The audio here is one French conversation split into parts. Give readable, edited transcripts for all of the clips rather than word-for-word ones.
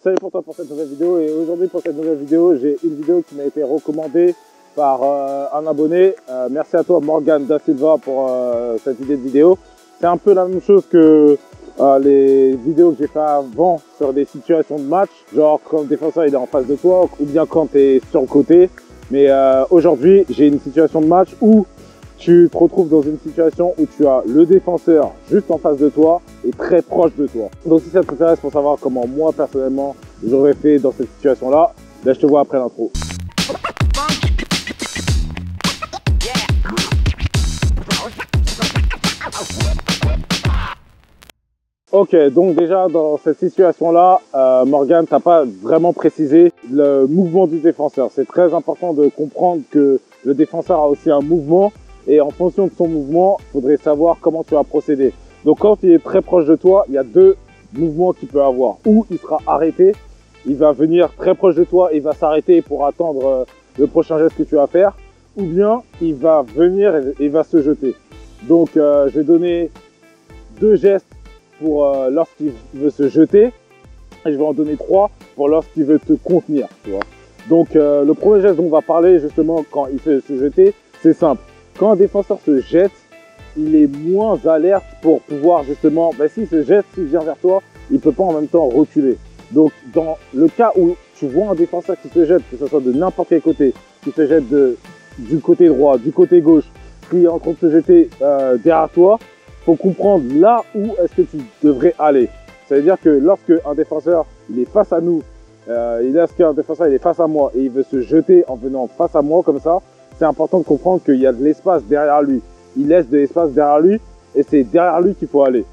Salut pour toi pour cette nouvelle vidéo, et aujourd'hui pour cette nouvelle vidéo, j'ai une vidéo qui m'a été recommandée par un abonné. Merci à toi Morgan Da Silva pour cette idée de vidéo. C'est un peu la même chose que les vidéos que j'ai fait avant sur des situations de match, genre quand le défenseur il est en face de toi ou bien quand tu es sur le côté. Mais aujourd'hui j'ai une situation de match où tu te retrouves dans une situation où tu as le défenseur juste en face de toi et très proche de toi. Donc si ça t'intéresse pour savoir comment moi personnellement j'aurais fait dans cette situation là, je te vois après l'intro. Ok, donc déjà dans cette situation-là, Morgan, t'as pas vraiment précisé le mouvement du défenseur. C'est très important de comprendre que le défenseur a aussi un mouvement et en fonction de son mouvement, il faudrait savoir comment tu vas procéder. Donc quand il est très proche de toi, il y a deux mouvements qu'il peut avoir. Ou il sera arrêté, il va venir très proche de toi, il va s'arrêter pour attendre le prochain geste que tu vas faire. Ou bien il va venir et il va se jeter. Donc je vais donner deux gestes pour lorsqu'il veut se jeter, et je vais en donner trois pour lorsqu'il veut te contenir, tu vois. Donc le premier geste dont on va parler justement quand il fait se jeter, c'est simple. Quand un défenseur se jette, il est moins alerte pour pouvoir justement, s'il se jette, s'il vient vers toi, il ne peut pas en même temps reculer. Donc dans le cas où tu vois un défenseur qui se jette, que ce soit de n'importe quel côté, qui se jette du côté droit, du côté gauche, qui est en train de se jeter derrière toi, faut comprendre là où est-ce que tu devrais aller. Ça veut dire que lorsque un défenseur il est face à nous, lorsqu'un défenseur il est face à moi et il veut se jeter en venant face à moi comme ça, c'est important de comprendre qu'il y a de l'espace derrière lui. Il laisse de l'espace derrière lui et c'est derrière lui qu'il faut aller.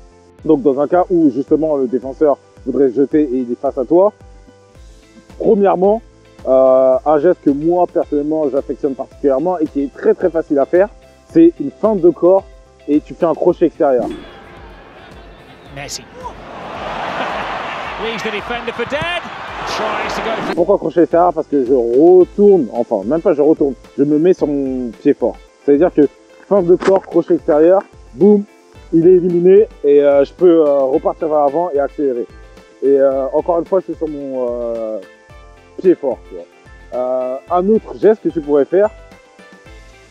Donc dans un cas où justement le défenseur voudrait se jeter et il est face à toi, premièrement, un geste que moi personnellement j'affectionne particulièrement et qui est très très facile à faire, c'est une feinte de corps et tu fais un crochet extérieur. Messi. Pourquoi crochet extérieur? Parce que je retourne, enfin même pas je retourne, je me mets sur mon pied fort. C'est-à-dire que feinte de corps, crochet extérieur, boum, il est éliminé et je peux repartir vers l'avant et accélérer. Et encore une fois, je suis sur mon pied fort. Tu vois. Un autre geste que tu pourrais faire,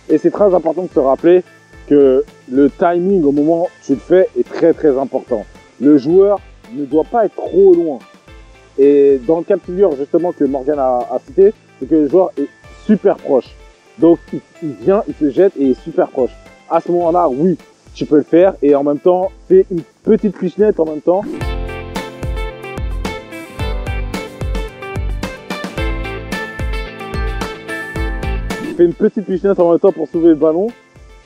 et c'est très important de se rappeler que le timing au moment où tu le fais est très très important. Le joueur ne doit pas être trop loin. Et dans le cas de figure justement que Morgan a cité, c'est que le joueur est super proche. Donc il vient, il se jette et il est super proche. À ce moment-là, oui, tu peux le faire et en même temps, fais une petite pichenette en même temps. Fais une petite pichenette en même temps pour soulever le ballon.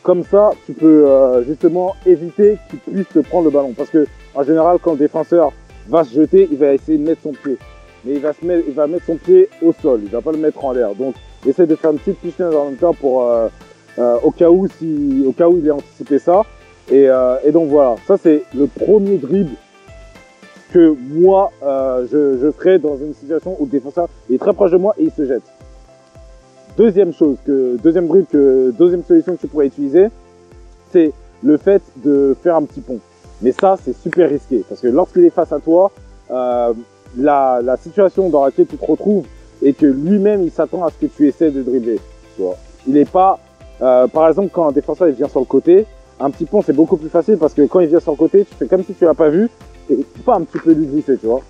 Comme ça, tu peux justement éviter qu'il puisse te prendre le ballon. Parce que en général, quand le défenseur va se jeter, il va essayer de mettre son pied. Mais il va mettre son pied au sol, il ne va pas le mettre en l'air. Donc, essaie de faire une petite pichenette en même temps pour, au cas où il ait anticipé ça. Et donc voilà, ça c'est le premier dribble que moi, je ferai dans une situation où le défenseur est très proche de moi et il se jette. Deuxième solution que tu pourrais utiliser, c'est le fait de faire un petit pont. Mais ça, c'est super risqué parce que lorsqu'il est face à toi, la situation dans laquelle tu te retrouves est que lui-même, il s'attend à ce que tu essaies de dribbler. Tu vois. Il n'est pas, par exemple, quand un défenseur il vient sur le côté, un petit pont, c'est beaucoup plus facile parce que quand il vient sur le côté, tu fais comme si tu l'as pas vu et pas un petit peu lui glisser, tu vois.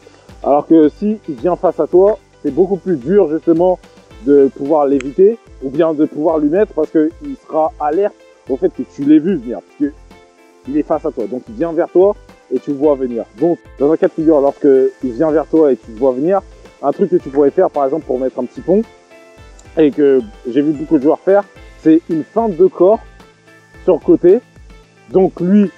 Alors que si il vient face à toi, c'est beaucoup plus dur justement de pouvoir l'éviter ou bien de pouvoir lui mettre parce qu'il sera alerte au fait que tu l'aies vu venir. Parce qu'il est face à toi, donc il vient vers toi et tu le vois venir. Donc dans un cas de figure, lorsqu'il vient vers toi et tu le vois venir, un truc que tu pourrais faire par exemple pour mettre un petit pont et que j'ai vu beaucoup de joueurs faire, c'est une feinte de corps sur le côté. Donc lui,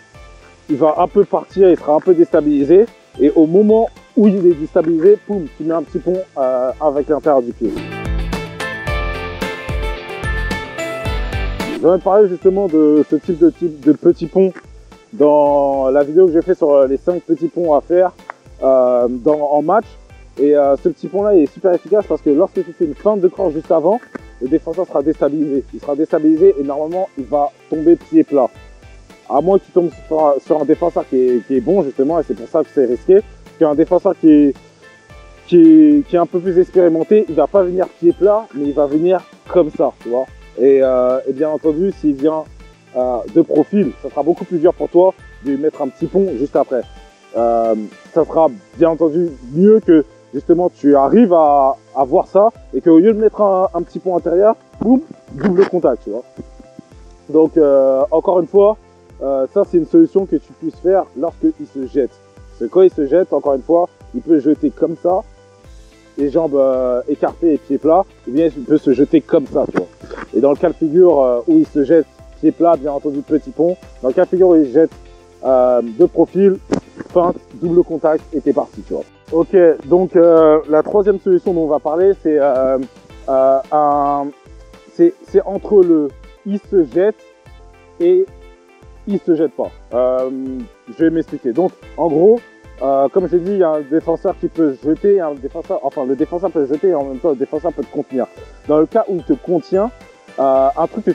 il va un peu partir, il sera un peu déstabilisé et au moment où il est déstabilisé, poum, tu mets un petit pont avec l'intérieur du pied. Je vais parler justement de ce type de petit pont dans la vidéo que j'ai fait sur les 5 petits ponts à faire en match. Et ce petit pont là il est super efficace parce que lorsque tu fais une feinte de corps juste avant, le défenseur sera déstabilisé. Il sera déstabilisé et normalement il va tomber pied plat. À moins que tu tombes sur un défenseur qui est bon justement, et c'est pour ça que c'est risqué. Qu'un défenseur qui qui est un peu plus expérimenté, il va pas venir pied plat, mais il va venir comme ça, tu vois. Et bien entendu, s'il vient de profil, ça sera beaucoup plus dur pour toi de lui mettre un petit pont juste après. Ça sera bien entendu mieux que justement tu arrives à voir ça et qu'au lieu de mettre un petit pont intérieur, boum, double contact, tu vois. Donc encore une fois, ça c'est une solution que tu puisses faire lorsqu'il se jette. Parce que quand il se jette, encore une fois, il peut jeter comme ça, les jambes écartées et pieds plats, ou bien il peut se jeter comme ça, tu vois. Et dans le cas de figure où il se jette pieds plats, bien entendu petit pont, dans le cas de figure où il se jette de profil, feinte, double contact et t'es parti, tu vois. Ok, donc la troisième solution dont on va parler, c'est entre le il se jette et il se jette pas. Je vais m'expliquer. Donc en gros, comme j'ai dit, il y a un défenseur qui peut jeter, le défenseur peut jeter et en même temps le défenseur peut te contenir. Dans le cas où il te contient, un truc que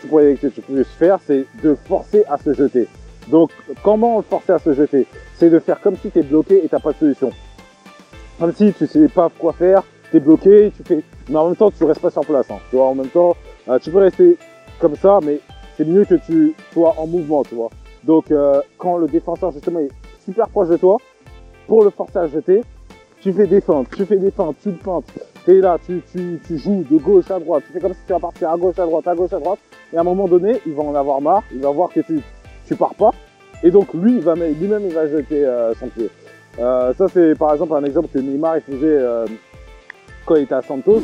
tu peux faire, c'est de forcer à se jeter. Donc comment le forcer à se jeter? C'est de faire comme si tu es bloqué et tu n'as pas de solution. Comme si tu sais pas quoi faire, tu es bloqué, mais en même temps tu restes pas sur place. Hein. Tu vois, en même temps, tu peux rester comme ça, mais c'est mieux que tu sois en mouvement, tu vois. Donc quand le défenseur justement est super proche de toi, pour le forcer à jeter, tu fais des feintes, tu le feintes, tu es là, tu joues de gauche à droite, tu fais comme si tu vas partir à gauche à droite, et à un moment donné, il va en avoir marre, il va voir que tu pars pas, et donc lui-même il va jeter son pied. Ça c'est par exemple un exemple que Neymar il faisait quand il était à Santos.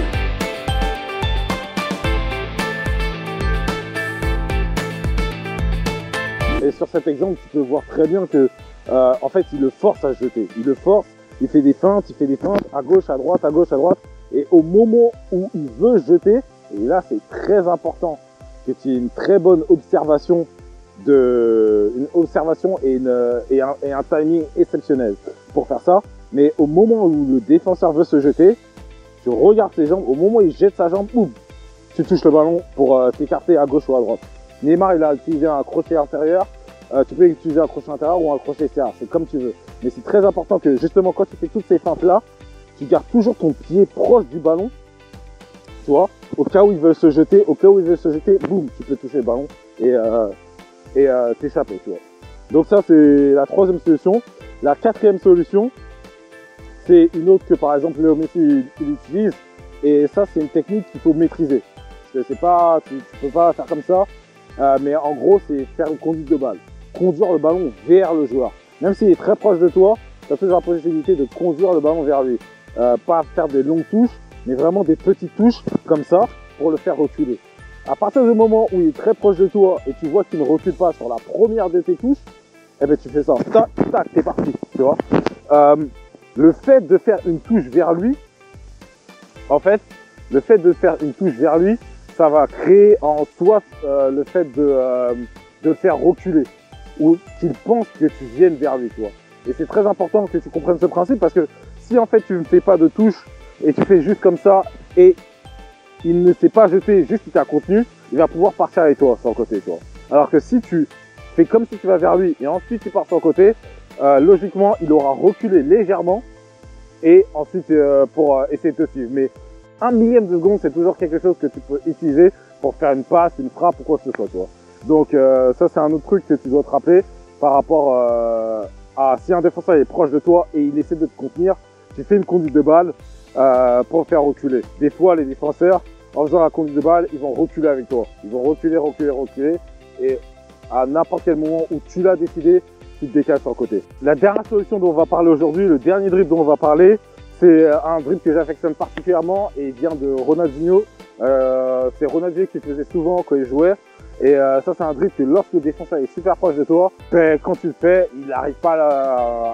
Et sur cet exemple, tu peux voir très bien que en fait, il le force à jeter. Il le force, il fait des feintes, à gauche, à droite. Et au moment où il veut jeter, et là, c'est très important que tu aies une très bonne observation, et un timing exceptionnel pour faire ça. Mais au moment où le défenseur veut se jeter, tu regardes ses jambes. Au moment où il jette sa jambe, boum, tu touches le ballon pour t'écarter à gauche ou à droite. Neymar, il a utilisé un crochet intérieur. Tu peux utiliser un crochet intérieur ou un crochet extérieur, c'est comme tu veux. Mais c'est très important que justement quand tu fais toutes ces feintes là, tu gardes toujours ton pied proche du ballon, tu vois, au cas où il veut se jeter, boum, tu peux toucher le ballon et t'échapper, tu vois. Donc ça c'est la troisième solution. La quatrième solution, c'est une autre que par exemple Léo Messi il utilise, et ça c'est une technique qu'il faut maîtriser. Parce que c'est pas, tu peux pas faire comme ça, mais en gros c'est faire une conduite de balle. Conduire le ballon vers le joueur. Même s'il est très proche de toi, tu as toujours la possibilité de conduire le ballon vers lui. Pas faire des longues touches, mais vraiment des petites touches comme ça pour le faire reculer. À partir du moment où il est très proche de toi et tu vois qu'il ne recule pas sur la première de tes touches, eh ben tu fais ça, tac, tac, t'es parti, tu vois. Le fait de faire une touche vers lui, en fait, ça va créer en toi le fait de le faire reculer, ou qu'il pense que tu viennes vers lui, tu vois. Et c'est très important que tu comprennes ce principe, parce que si en fait tu ne fais pas de touche et tu fais juste comme ça et il ne s'est pas jeté, juste il t'a contenu, il va pouvoir partir avec toi sur le côté, tu vois. Alors que si tu fais comme si tu vas vers lui et ensuite tu pars sur le côté, logiquement il aura reculé légèrement et ensuite pour essayer de te suivre. Mais un millième de seconde, c'est toujours quelque chose que tu peux utiliser pour faire une passe, une frappe ou quoi que ce soit, tu vois. Donc ça c'est un autre truc que tu dois te rappeler par rapport à si un défenseur est proche de toi et il essaie de te contenir, tu fais une conduite de balle pour le faire reculer. Des fois les défenseurs, en faisant la conduite de balle, ils vont reculer avec toi. Ils vont reculer et à n'importe quel moment où tu l'as décidé, tu te décales sur le côté. La dernière solution dont on va parler aujourd'hui, le dernier dribble dont on va parler, c'est un dribble que j'affectionne particulièrement et il vient de Ronaldinho. C'est Ronaldinho qui faisait souvent quand il jouait. Et ça c'est un dribble que lorsque le défenseur est super proche de toi, ben, quand tu le fais, il n'arrive pas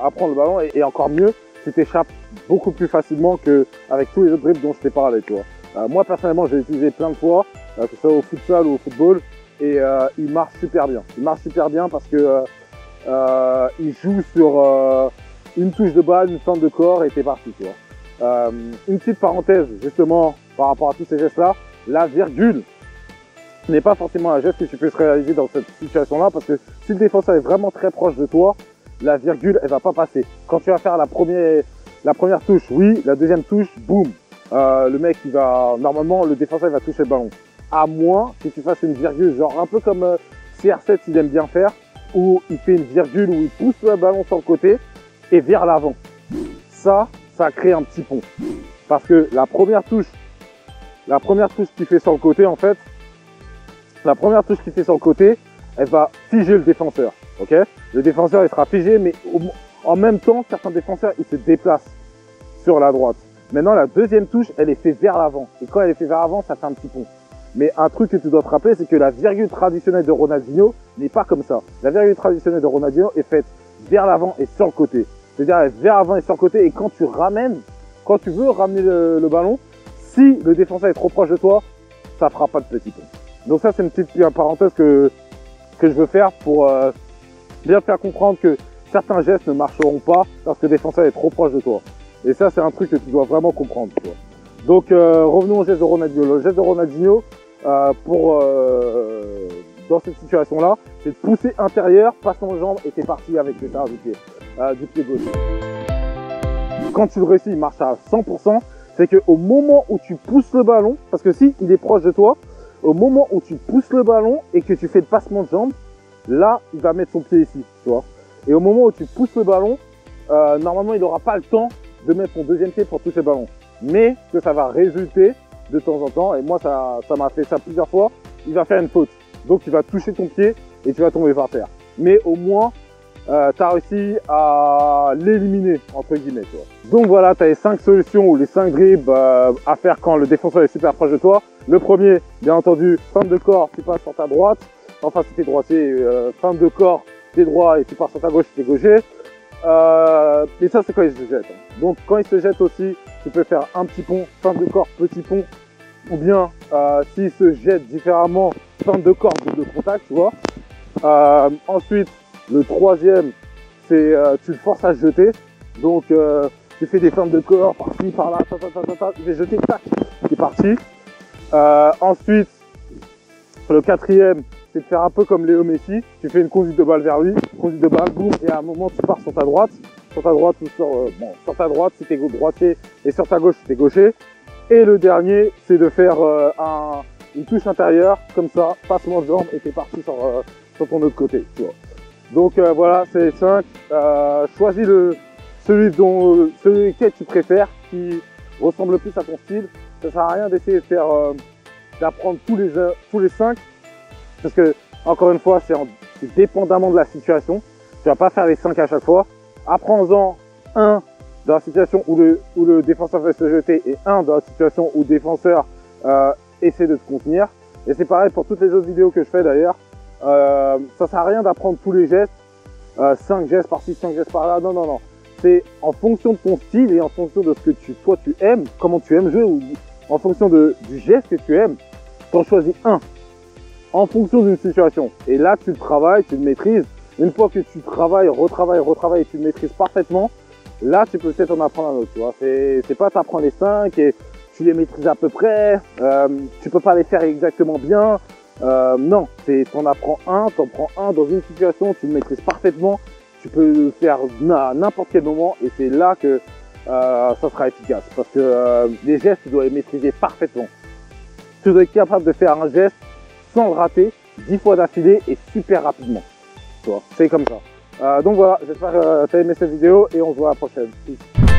à prendre le ballon et encore mieux, tu t'échappes beaucoup plus facilement qu'avec tous les autres dribbles dont je t'ai parlé, tu vois. Moi personnellement, j'ai utilisé plein de fois, que ce soit au futsal ou au football, et il marche super bien. Il marche super bien parce que il joue sur une touche de balle, une feinte de corps et t'es parti, tu vois. Une petite parenthèse justement par rapport à tous ces gestes-là, la virgule n'est pas forcément un geste que tu peux réaliser dans cette situation-là, parce que si le défenseur est vraiment très proche de toi, la virgule elle va pas passer. Quand tu vas faire la première La première touche, oui. La deuxième touche, boum. Le mec, il va, normalement, le défenseur, il va toucher le ballon. À moins que tu fasses une virgule, genre un peu comme CR7, il aime bien faire, où il fait une virgule, où il pousse le ballon sur le côté et vers l'avant. Ça crée un petit pont. Parce que la première touche qu'il fait sur le côté, en fait, elle va figer le défenseur. Ok? Le défenseur, il sera figé, mais en même temps, certains défenseurs, ils se déplacent sur la droite. Maintenant, la deuxième touche, elle est faite vers l'avant. Et quand elle est faite vers l'avant, ça fait un petit pont. Mais un truc que tu dois te rappeler, c'est que la virgule traditionnelle de Ronaldinho n'est pas comme ça. La virgule traditionnelle de Ronaldinho est faite vers l'avant et sur le côté. C'est-à-dire vers l'avant et sur le côté. Et quand tu veux ramener le ballon, si le défenseur est trop proche de toi, ça fera pas de petit pont. Donc ça, c'est une petite parenthèse que je veux faire pour bien te faire comprendre que certains gestes ne marcheront pas lorsque le défenseur est trop proche de toi. Et ça, c'est un truc que tu dois vraiment comprendre. Tu vois. Donc, revenons au geste de Ronaldinho. Le geste de Ronaldinho, dans cette situation-là, c'est de pousser intérieur, passe en jambe et t'es parti avec l'état du pied gauche. Quand tu le réussis, il marche à 100%. C'est qu'au moment où tu pousses le ballon, parce que si il est proche de toi, au moment où tu pousses le ballon et que tu fais le passement de jambe, là, il va mettre son pied ici, tu vois. Et au moment où tu pousses le ballon, normalement, il n'aura pas le temps de mettre son deuxième pied pour toucher le ballon. Mais que ça va résulter de temps en temps, et moi, ça m'a fait ça plusieurs fois, il va faire une faute. Donc, il va toucher ton pied et tu vas tomber par terre. Mais au moins, tu as réussi à l'éliminer, entre guillemets. Tu vois. Donc voilà, tu as les 5 solutions ou les 5 dribbles à faire quand le défenseur est super proche de toi. Le premier, bien entendu, feinte de corps, tu passes sur ta droite. Enfin, si t'es droitier, feinte de corps, t'es droit et tu pars sur ta gauche si t'es gaucher. Et ça, c'est quand il se jette. Donc, quand il se jette aussi, tu peux faire un petit pont, feinte de corps, petit pont. Ou bien, s'il se jette différemment, feinte de corps, double contact, tu vois. Ensuite, le troisième, c'est tu le forces à se jeter. Donc, tu fais des feintes de corps, par-ci, par-là, il vais jeter, tac, c'est parti. Ensuite, le quatrième, c'est de faire un peu comme Léo Messi. Tu fais une conduite de balle vers lui, conduite de balle, boum, et à un moment, tu pars sur ta droite. Sur ta droite ou sur ta droite si t'es droitier et sur ta gauche si t'es gaucher. Et le dernier, c'est de faire une touche intérieure, comme ça, passement de jambe et t'es parti sur ton autre côté, tu vois. Donc voilà, c'est 5. Choisis celui que tu préfères, qui ressemble le plus à ton style. Ça sert à rien d'essayer de faire, d'apprendre tous les 5, parce que encore une fois, c'est dépendamment de la situation. Tu vas pas faire les 5 à chaque fois. Apprends-en un dans la situation où le défenseur va se jeter et un dans la situation où le défenseur essaie de te contenir. Et c'est pareil pour toutes les autres vidéos que je fais d'ailleurs. Ça sert à rien d'apprendre tous les gestes, 5 gestes par-ci, 5 gestes par-là. Non, non, non. C'est en fonction de ton style et en fonction de ce que toi tu aimes, comment tu aimes jouer, ou en fonction du geste que tu aimes, tu en choisis un en fonction d'une situation. Et là, tu le travailles, tu le maîtrises. Une fois que tu travailles, retravailles et tu le maîtrises parfaitement, là, tu peux peut-être en apprendre un autre. Tu vois, c'est pas t'apprends les 5 et tu les maîtrises à peu près. Tu peux pas les faire exactement bien. Non, t'en apprends t'en prends un dans une situation, tu le maîtrises parfaitement. Tu peux le faire à n'importe quel moment et c'est là que ça sera efficace. Parce que les gestes, tu dois les maîtriser parfaitement. Tu dois être capable de faire un geste sans le rater 10 fois d'affilée et super rapidement. C'est comme ça. Donc voilà, j'espère que tu as aimé cette vidéo et on se voit à la prochaine. Peace.